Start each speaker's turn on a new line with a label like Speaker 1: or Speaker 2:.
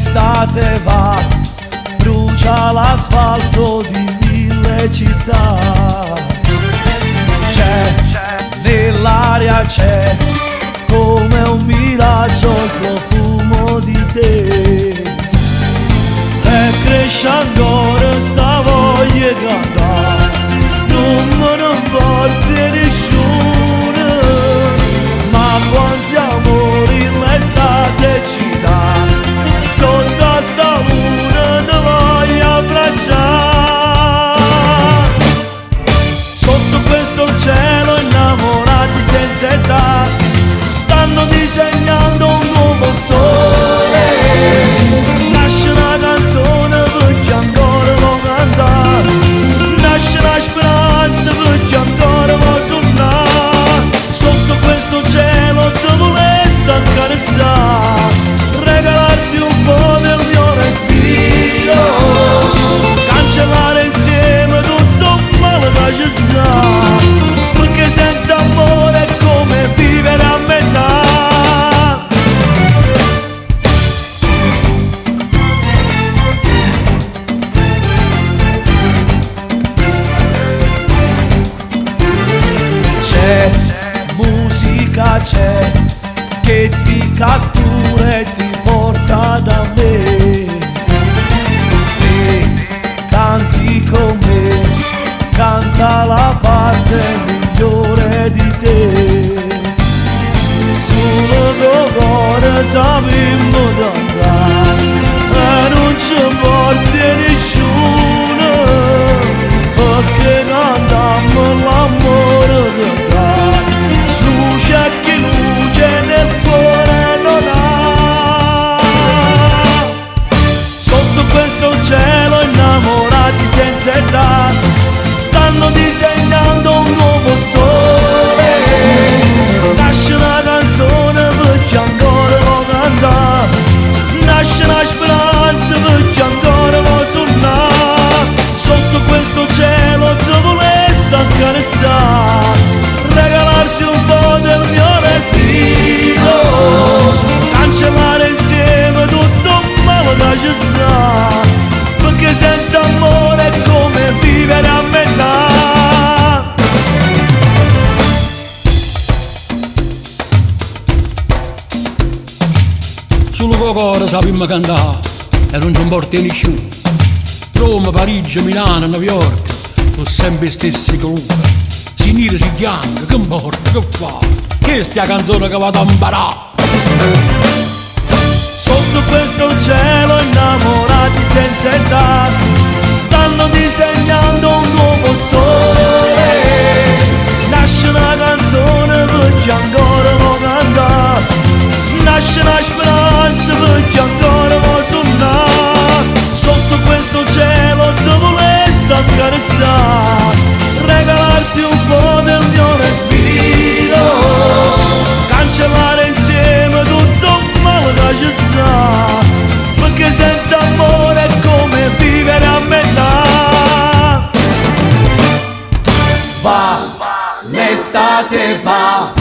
Speaker 1: l'estate va, brucia l'asfalto di mille città. C'è, nell'aria c'è, come un miraggio il profumo di te. E cresce ancora sta voglia di cantare, non me ne importa nessuno, ma quanti amori l'estate ci dà, sotto sta luna ti voglio abbracciare. Sotto questo cielo innamorati senza età, stanno disegnando un nuovo sole. Nasce una canzone perché ancora lo cantare, nasce una speranza perché ancora lo suonare. Sotto questo cielo ti volessi accarezzare, regalarti un po' del mio respiro, cancellare insieme tutto il male che ci sta, perché senza amore è come vivere a metà. C'è musica, c'è, che ti cattura e ti porta da me. Se canti con me, canta la parte migliore di te. Solo tuo cuore sappiamo d'andare e non ci porti nessuno, perché cantiamo l'amore che dà luce che luce nel cuore non ha. Sotto questo cielo innamorati senza età, stanno disegnando un nuovo sole. Nasce una canzone perché ancora lo cantare, nasce una speranza perché ancora lo suonare. Sotto questo cielo ti volessi accarezzare, regalarti un po' del mio respiro, cancellare insieme tutto il male che ci sta, perché senza amore è come vivere a metà.
Speaker 2: Solo con cuore sappiamo cantare e non ci importa nessuno. Roma, Parigi, Milano, New York, sono sempre stessi colori. Si nera, si bianca, che importa, che fa? Che sta canzone che vado a imparare?
Speaker 1: Sotto questo cielo innamorati senza età, stanno disegnando un nuovo sole. Nasce una canzone perché ancora lo cantare, nasce una speranza perché ancora lo suonare. Sotto questo cielo ti volessi accarezzare, regalarti un po' del mio respiro, cancellare insieme tutto il male che ci sta, perché senza amore è come vivere a metà. Va, l'estate va,